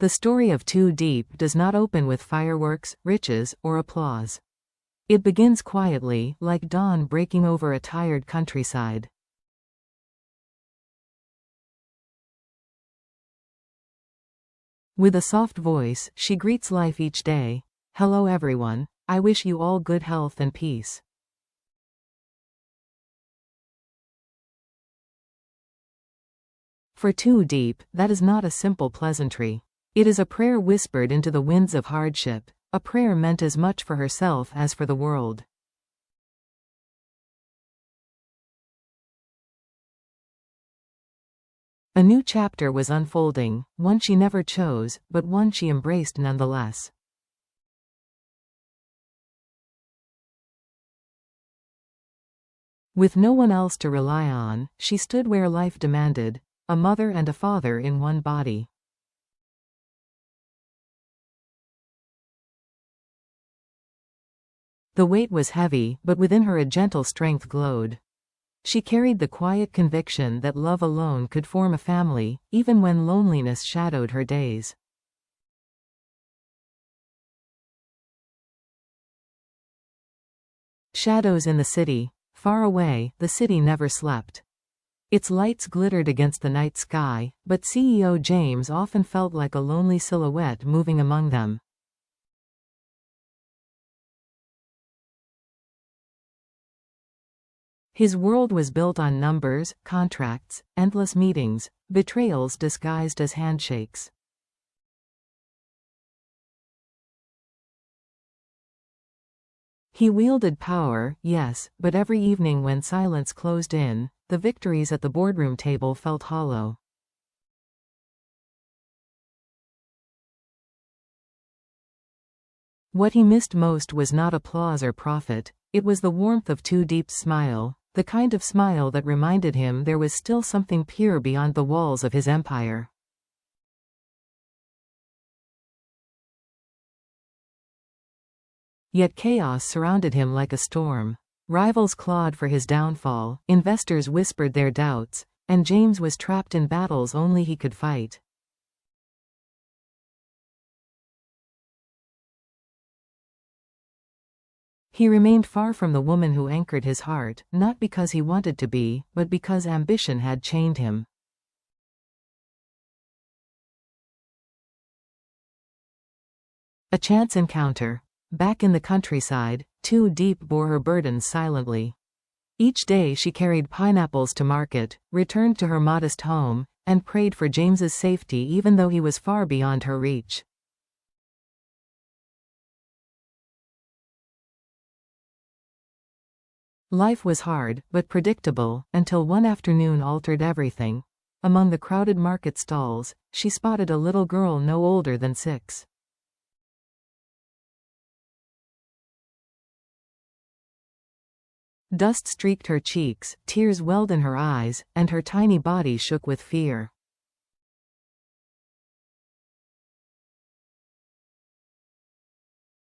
The story of Tu Diep does not open with fireworks, riches, or applause. It begins quietly, like dawn breaking over a tired countryside. With a soft voice, she greets life each day. "Hello everyone. I wish you all good health and peace." For Tu Diep, that is not a simple pleasantry. It is a prayer whispered into the winds of hardship, a prayer meant as much for herself as for the world. A new chapter was unfolding, one she never chose, but one she embraced nonetheless. With no one else to rely on, she stood where life demanded, a mother and a father in one body. The weight was heavy, but within her a gentle strength glowed. She carried the quiet conviction that love alone could form a family, even when loneliness shadowed her days. Shadows in the city. Far away, the city never slept. Its lights glittered against the night sky, but CEO James often felt like a lonely silhouette moving among them. His world was built on numbers, contracts, endless meetings, betrayals disguised as handshakes. He wielded power, yes, but every evening when silence closed in, the victories at the boardroom table felt hollow. What he missed most was not applause or profit, it was the warmth of Tu Diep's smile, the kind of smile that reminded him there was still something pure beyond the walls of his empire. Yet chaos surrounded him like a storm. Rivals clawed for his downfall, investors whispered their doubts, and James was trapped in battles only he could fight. He remained far from the woman who anchored his heart, not because he wanted to be, but because ambition had chained him. A chance encounter. Back in the countryside, Tu Diep bore her burdens silently. Each day she carried pineapples to market, returned to her modest home, and prayed for James's safety even though he was far beyond her reach. Life was hard, but predictable, until one afternoon altered everything. Among the crowded market stalls, she spotted a little girl no older than 6. Dust streaked her cheeks, tears welled in her eyes, and her tiny body shook with fear.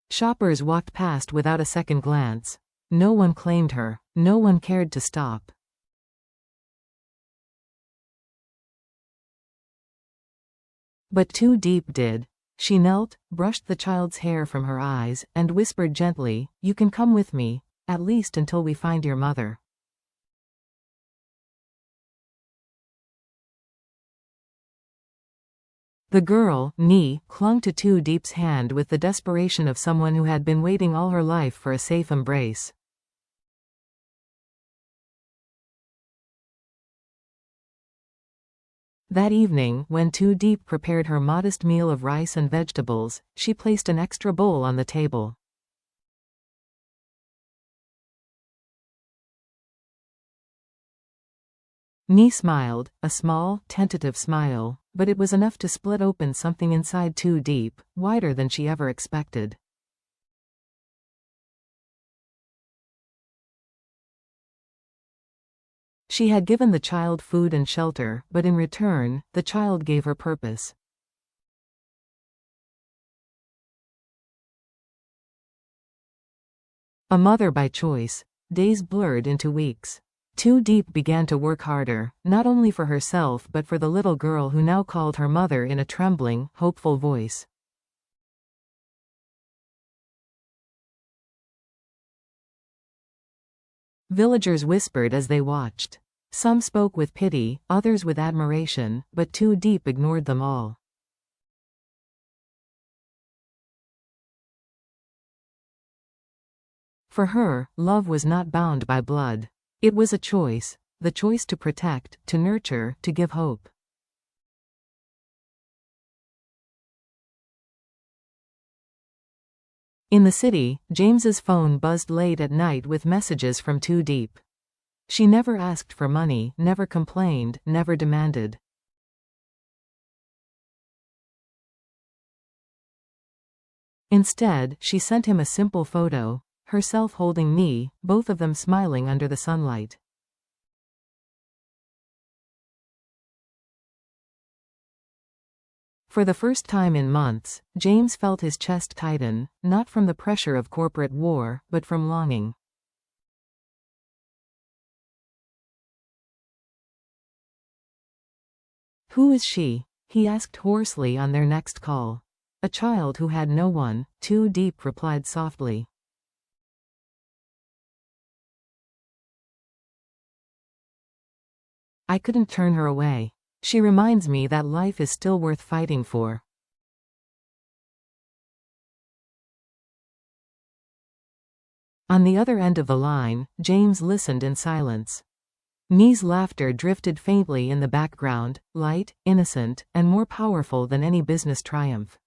Shoppers walked past without a second glance. No one claimed her. No one cared to stop. But Tu Diep did. She knelt, brushed the child's hair from her eyes, and whispered gently, "You can come with me, at least until we find your mother." The girl, Ni, clung to Tu Diep's hand with the desperation of someone who had been waiting all her life for a safe embrace. That evening, when Tu Diep prepared her modest meal of rice and vegetables, she placed an extra bowl on the table. Ni smiled, a small, tentative smile, but it was enough to split open something inside Tu Diep, wider than she ever expected. She had given the child food and shelter, but in return, the child gave her purpose. A mother by choice. Days blurred into weeks. Tu Diep began to work harder, not only for herself but for the little girl who now called her mother in a trembling, hopeful voice. Villagers whispered as they watched. Some spoke with pity, others with admiration, but Tu Diep ignored them all. For her, love was not bound by blood. It was a choice, the choice to protect, to nurture, to give hope. In the city, James's phone buzzed late at night with messages from Tu Diep. She never asked for money, never complained, never demanded. Instead, she sent him a simple photo, herself holding me, both of them smiling under the sunlight. For the first time in months, James felt his chest tighten, not from the pressure of corporate war, but from longing. Who is she? He asked hoarsely on their next call. A child who had no one, Tu Diep replied softly. I couldn't turn her away. She reminds me that life is still worth fighting for. On the other end of the line, James listened in silence. Nee's laughter drifted faintly in the background, light, innocent, and more powerful than any business triumph.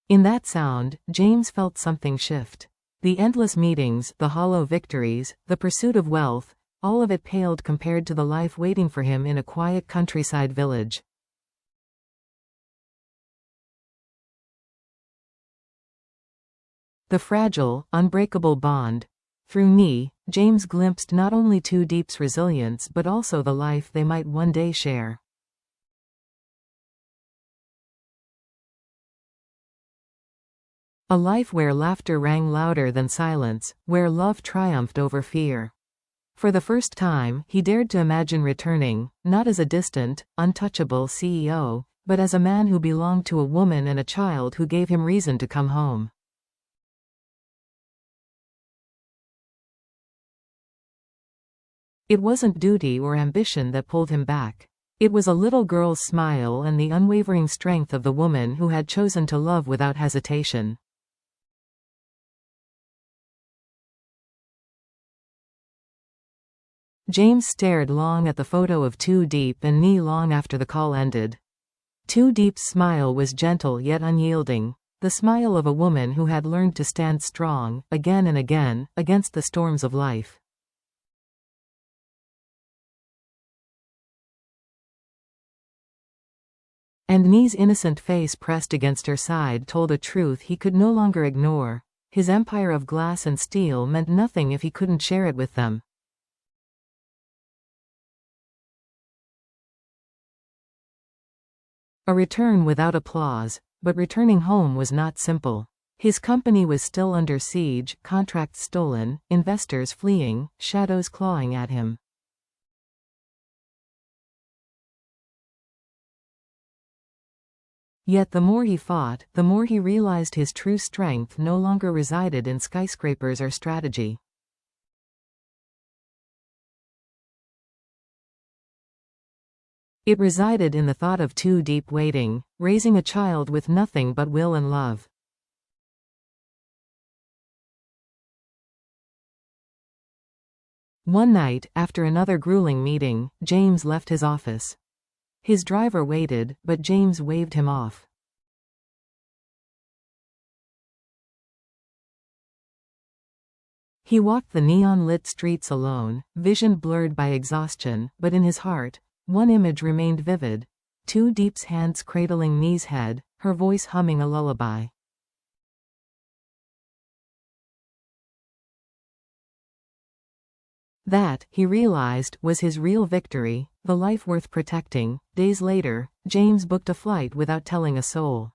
In that sound, James felt something shift. The endless meetings, the hollow victories, the pursuit of wealth, all of it paled compared to the life waiting for him in a quiet countryside village. The fragile, unbreakable bond. Through Nee, James glimpsed not only Tu Diep's resilience but also the life they might one day share. A life where laughter rang louder than silence, where love triumphed over fear. For the first time, he dared to imagine returning, not as a distant, untouchable CEO, but as a man who belonged to a woman and a child who gave him reason to come home. It wasn't duty or ambition that pulled him back. It was a little girl's smile and the unwavering strength of the woman who had chosen to love without hesitation. James stared long at the photo of Tu Diep and Nee long after the call ended. Tu Diep's smile was gentle yet unyielding, the smile of a woman who had learned to stand strong, again and again, against the storms of life. And Nee's innocent face pressed against her side told a truth he could no longer ignore. His empire of glass and steel meant nothing if he couldn't share it with them. A return without applause, but returning home was not simple. His company was still under siege, contracts stolen, investors fleeing, shadows clawing at him. Yet the more he fought, the more he realized his true strength no longer resided in skyscrapers or strategy. It resided in the thought of Tu Diep waiting, raising a child with nothing but will and love. One night, after another grueling meeting, James left his office. His driver waited, but James waved him off. He walked the neon-lit streets alone, vision blurred by exhaustion, but in his heart, one image remained vivid. Tu Diep's hands cradling Nee's head, her voice humming a lullaby. That, he realized, was his real victory, the life worth protecting. Days later, James booked a flight without telling a soul.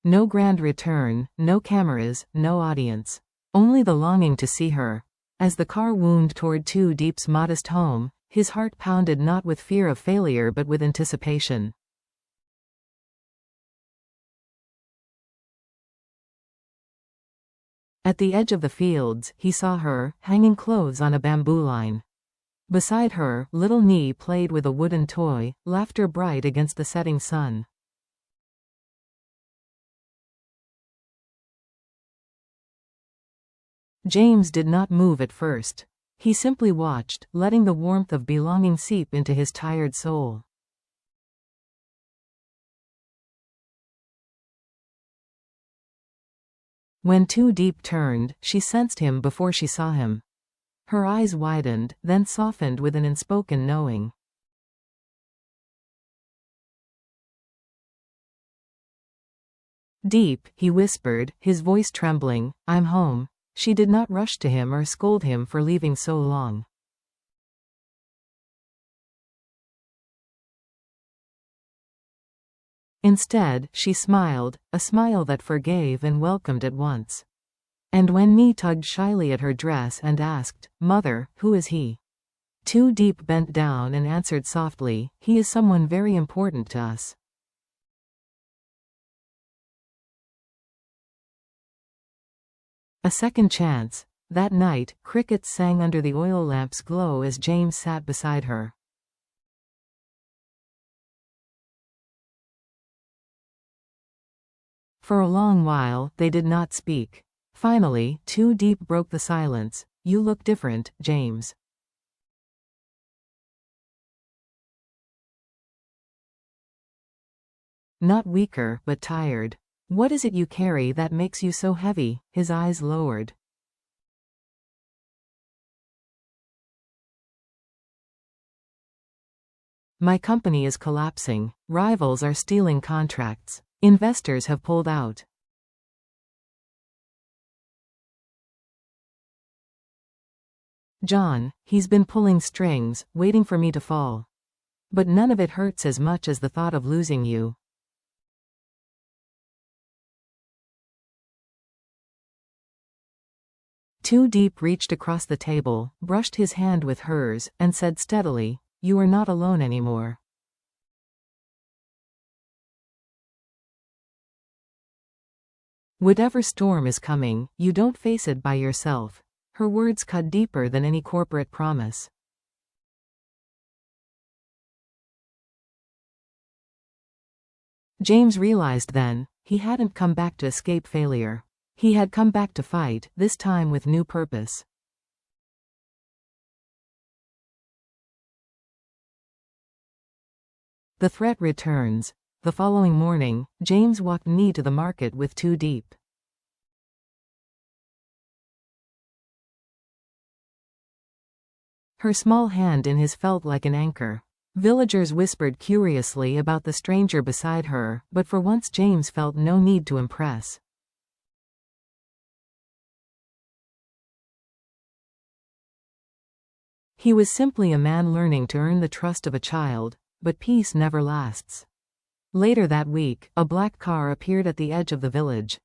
No grand return, no cameras, no audience. Only the longing to see her. As the car wound toward Tu Diep's modest home, his heart pounded not with fear of failure but with anticipation. At the edge of the fields, he saw her, hanging clothes on a bamboo line. Beside her, little Nee played with a wooden toy, laughter bright against the setting sun. James did not move at first. He simply watched, letting the warmth of belonging seep into his tired soul. When Tu Diep turned, she sensed him before she saw him. Her eyes widened, then softened with an unspoken knowing. "Diep," he whispered, his voice trembling, "I'm home." She did not rush to him or scold him for leaving so long. Instead, she smiled, a smile that forgave and welcomed at once. And when Nee tugged shyly at her dress and asked, "Mother, who is he?" Tu Diep bent down and answered softly, "He is someone very important to us." A second chance. That night, crickets sang under the oil lamp's glow as James sat beside her. For a long while, they did not speak. Finally, Tu Diep broke the silence. "You look different, James." "Not weaker, but tired. What is it you carry that makes you so heavy?" His eyes lowered. "My company is collapsing. Rivals are stealing contracts. Investors have pulled out." "John, he's been pulling strings, waiting for me to fall. But none of it hurts as much as the thought of losing you." Tu Diep reached across the table, brushed his hand with hers, and said steadily, "You are not alone anymore." "Whatever storm is coming, you don't face it by yourself." Her words cut deeper than any corporate promise. James realized then, he hadn't come back to escape failure. He had come back to fight, this time with new purpose. The threat returns. The following morning, James walked Nee to the market with Tu Diep. Her small hand in his felt like an anchor. Villagers whispered curiously about the stranger beside her, but for once James felt no need to impress. He was simply a man learning to earn the trust of a child, but peace never lasts. Later that week, a black car appeared at the edge of the village.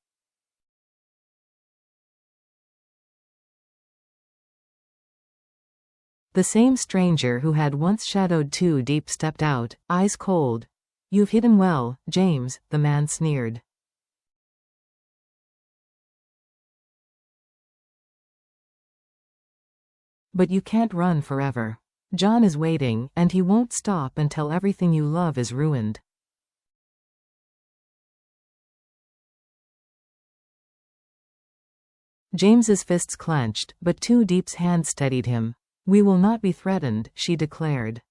The same stranger who had once shadowed Tu Diep stepped out, eyes cold. "You've hit him well, James," the man sneered. "But you can't run forever. John is waiting, and he won't stop until everything you love is ruined." James's fists clenched, but Tu Diep's hand steadied him. "We will not be threatened," she declared.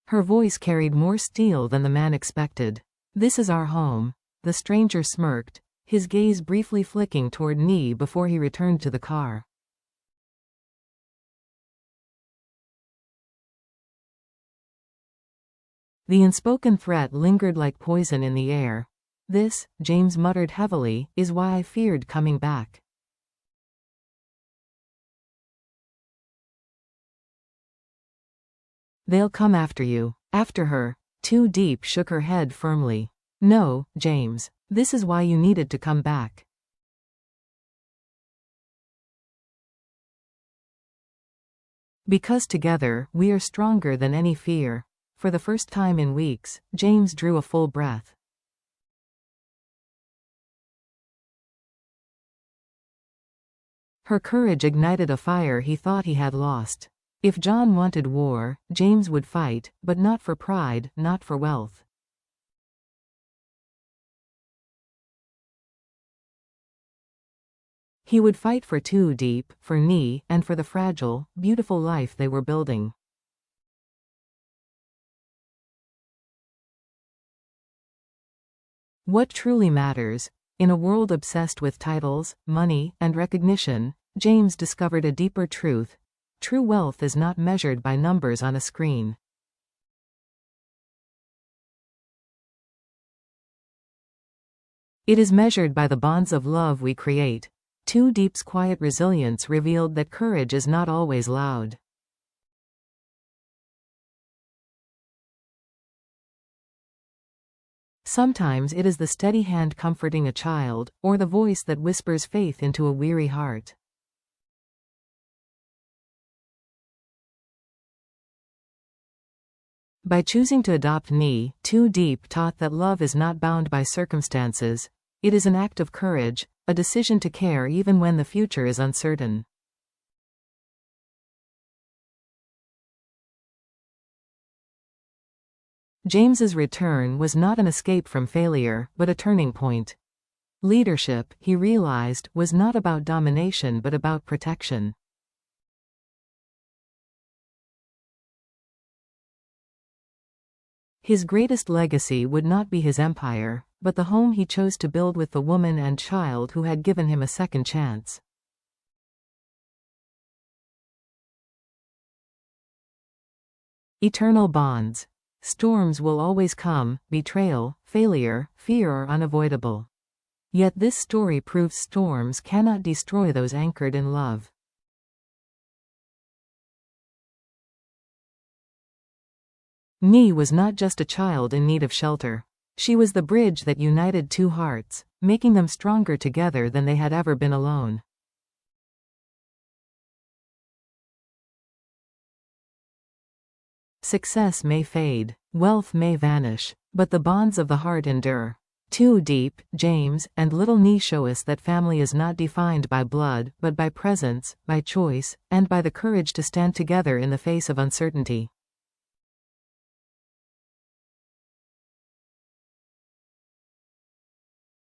Her voice carried more steel than the man expected. "This is our home." The stranger smirked, his gaze briefly flicking toward Nee before he returned to the car. The unspoken threat lingered like poison in the air. "This," James muttered heavily, "is why I feared coming back." They'll come after you. After her. Tu Diep shook her head firmly. No, James. This is why you needed to come back. Because together, we are stronger than any fear. For the first time in weeks, James drew a full breath. Her courage ignited a fire he thought he had lost. If John wanted war, James would fight, but not for pride, not for wealth. He would fight for Tu Diep, for Nie, and for the fragile, beautiful life they were building. What truly matters? In a world obsessed with titles, money, and recognition, James discovered a deeper truth. True wealth is not measured by numbers on a screen. It is measured by the bonds of love we create. Tu Diep's quiet resilience revealed that courage is not always loud. Sometimes it is the steady hand comforting a child, or the voice that whispers faith into a weary heart. By choosing to adopt Nie, Tu Diep taught that love is not bound by circumstances. It is an act of courage, a decision to care even when the future is uncertain. James's return was not an escape from failure, but a turning point. Leadership, he realized, was not about domination but about protection. His greatest legacy would not be his empire, but the home he chose to build with the woman and child who had given him a second chance. Eternal bonds. Storms will always come, betrayal, failure, fear are unavoidable. Yet this story proves storms cannot destroy those anchored in love. Nie was not just a child in need of shelter. She was the bridge that united two hearts, making them stronger together than they had ever been alone. Success may fade, wealth may vanish, but the bonds of the heart endure. Tu Diep, James, and little Nie show us that family is not defined by blood, but by presence, by choice, and by the courage to stand together in the face of uncertainty.